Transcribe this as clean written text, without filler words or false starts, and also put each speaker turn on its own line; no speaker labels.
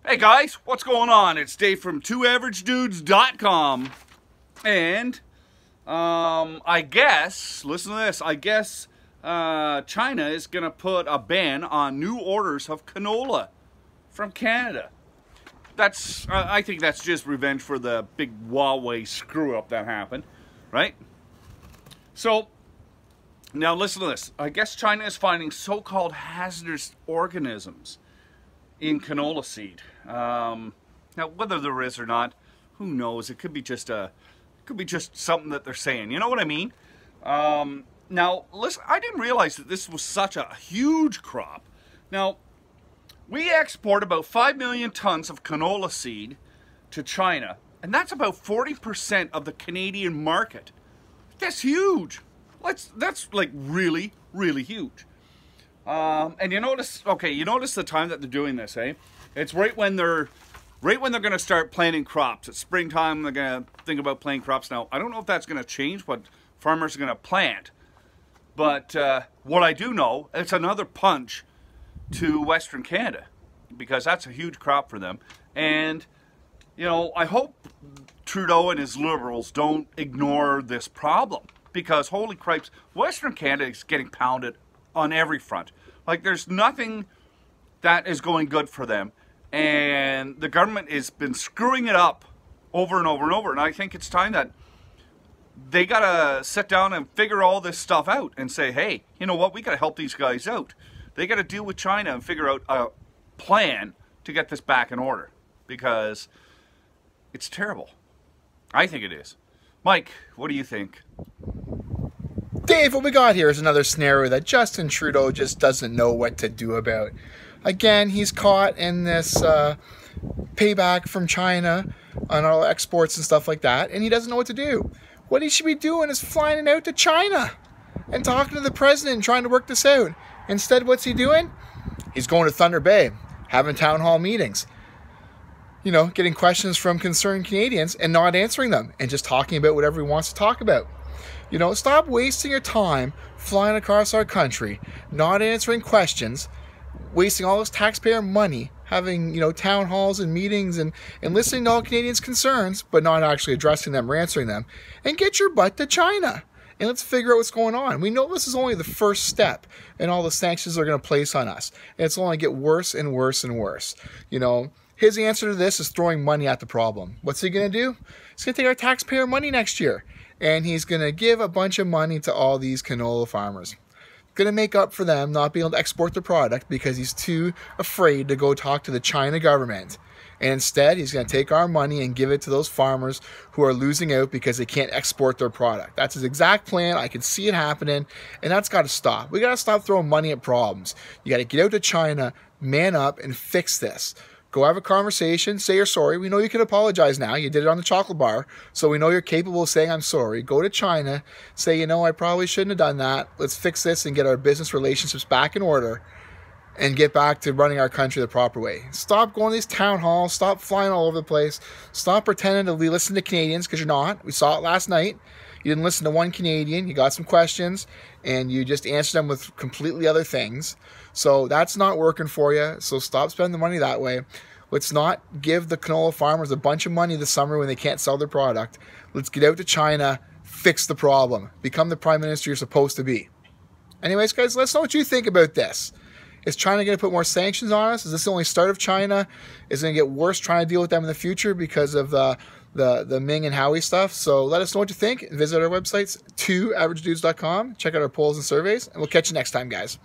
Hey guys, what's going on? It's Dave from twoaveragedudes.com. And I guess, listen to this, I guess China is going to put a ban on new orders of canola from Canada. I think that's just revenge for the big Hauwei screw-up that happened, right? So, now listen to this. I guess China is finding so-called hazardous organisms in canola seed. Now, whether there is or not, who knows? It could be just something that they're saying. You know what I mean? Now, listen. I didn't realize that this was such a huge crop. Now, we export about 5 million tons of canola seed to China, and that's about 40% of the Canadian market. That's huge. That's like really, really huge. And you notice the time that they're doing this, eh? It's right when they're going to start planting crops. It's springtime. They're going to think about planting crops. Now, I don't know if that's going to change what farmers are going to plant, but what I do know, it's another punch to Western Canada, because that's a huge crop for them. And you know, I hope Trudeau and his Liberals don't ignore this problem, because holy cripes, Western Canada is getting pounded on every front. Like, there's nothing that is going good for them, and the government has been screwing it up over and over and over. And I think it's time that they gotta sit down and figure all this stuff out and say, hey, you know what, we gotta help these guys out. They gotta deal with China and figure out a plan to get this back in order, because it's terrible. I think it is. Mike, what do you think?
Dave, what we got here is another scenario that Justin Trudeau just doesn't know what to do about. Again, he's caught in this payback from China on all exports and stuff like that, and he doesn't know what to do. What he should be doing is flying out to China and talking to the president and trying to work this out. Instead, what's he doing? He's going to Thunder Bay, having town hall meetings, you know, getting questions from concerned Canadians and not answering them, and just talking about whatever he wants to talk about. You know, stop wasting your time flying across our country, not answering questions, wasting all this taxpayer money, having, you know, town halls and meetings and listening to all Canadians' concerns, but not actually addressing them or answering them, and get your butt to China. And let's figure out what's going on. We know this is only the first step in all the sanctions they're going to place on us. And it's only going to get worse and worse and worse. You know, his answer to this is throwing money at the problem. What's he going to do? He's going to take our taxpayer money next year, and he's going to give a bunch of money to all these canola farmers. Going to make up for them not being able to export their product because he's too afraid to go talk to the China government. And instead, he's going to take our money and give it to those farmers who are losing out because they can't export their product. That's his exact plan. I can see it happening, and that's got to stop. We got to stop throwing money at problems. You got to get out to China, man up, and fix this. Go have a conversation, say you're sorry. We know you can apologize now. You did it on the chocolate bar, so we know you're capable of saying, I'm sorry. Go to China, say, you know, I probably shouldn't have done that. Let's fix this and get our business relationships back in order and get back to running our country the proper way. Stop going to these town halls. Stop flying all over the place. Stop pretending to listen to Canadians, because you're not. We saw it last night. You didn't listen to one Canadian. You got some questions, and you just answered them with completely other things. So that's not working for you. So stop spending the money that way. Let's not give the canola farmers a bunch of money this summer when they can't sell their product. Let's get out to China, fix the problem, become the prime minister you're supposed to be. Anyways, guys, let us know what you think about this. Is China going to put more sanctions on us? Is this the only start of China? Is it going to get worse trying to deal with them in the future because of the Meng and Hauwei stuff? So let us know what you think. Visit our websites, twoaveragedudes.com. Check out our polls and surveys, and we'll catch you next time, guys.